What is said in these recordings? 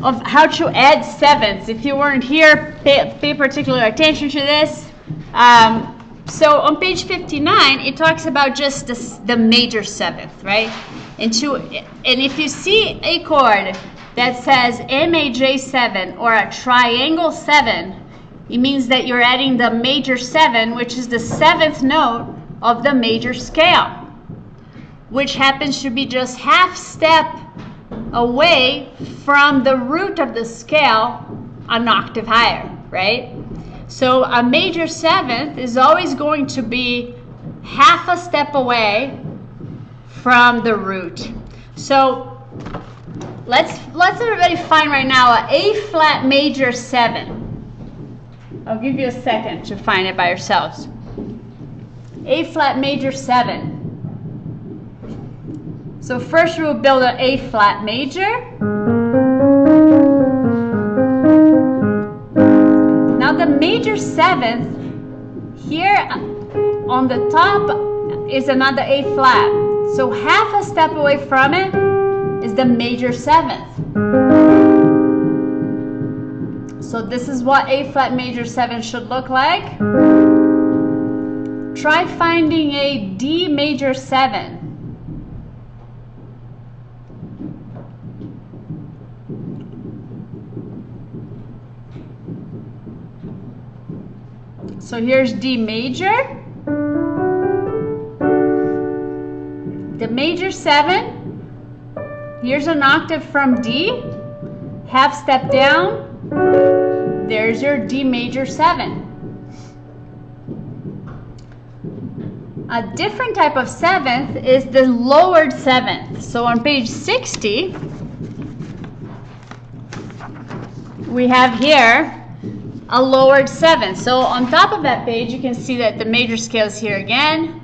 of how to add sevenths. If you weren't here, pay particular attention to this. So on page 59, it talks about just the major seventh, right? And if you see a chord that says MAJ7 or a triangle 7, it means that you're adding the major 7, which is the seventh note of the major scale, which happens to be just half step away from the root of the scale an octave higher, right? So a major seventh is always going to be half a step away from the root. So let's everybody find right now a A flat major 7. I'll give you a second to find it by yourselves. A flat major 7. So first we'll build an A flat major. Now the major seventh, here on the top is another A flat. So half a step away from it is the major seventh. So this is what A flat major 7 should look like. Try finding a D major 7. So here's D major. The major 7. Here's an octave from D. Half step down. There's your D major 7. A different type of seventh is the lowered seventh. So on page 60, we have here a lowered seventh. So on top of that page, you can see that the major scale is here again.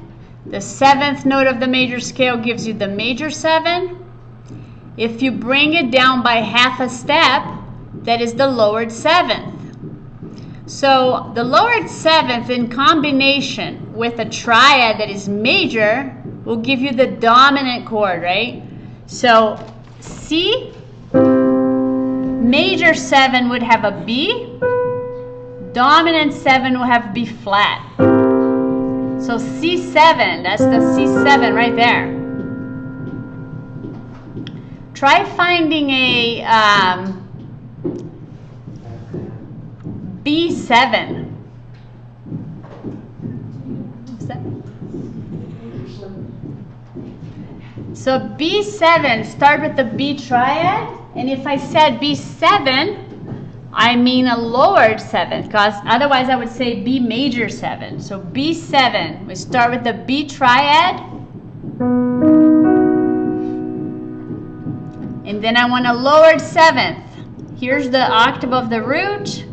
The seventh note of the major scale gives you the major 7. If you bring it down by half a step, that is the lowered seventh. So the lowered seventh in combination with a triad that is major will give you the dominant chord, right? So C major 7 would have a B, dominant 7 will have B flat. So C7, that's the C7 right there. Try finding a B7. What's that? So B7, start with the B triad, and if I said B7, I mean a lowered 7, because otherwise I would say B major 7. So B7, we start with the B triad, and then I want a lowered 7th. Here's the octave of the root.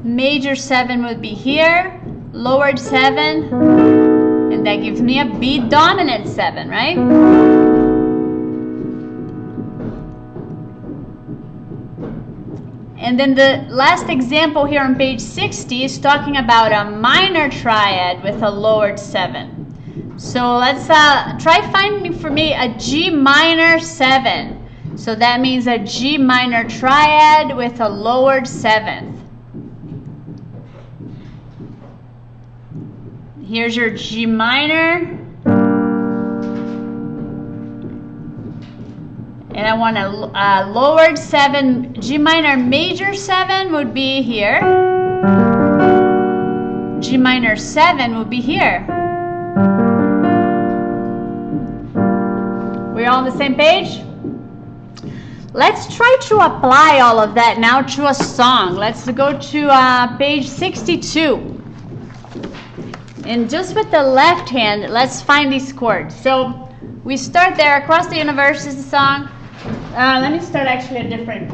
Major 7 would be here, lowered 7, and that gives me a B dominant 7, right? And then the last example here on page 60 is talking about a minor triad with a lowered 7. So let's try finding for me a G minor 7. So that means a G minor triad with a lowered 7th. Here's your G minor. And I want a lowered 7, G minor major 7 would be here. G minor 7 would be here. We're all on the same page? Let's try to apply all of that now to a song. Let's go to page 62. And just with the left hand, let's find these chords. So we start there. Across the universe is the song. Let me start actually a different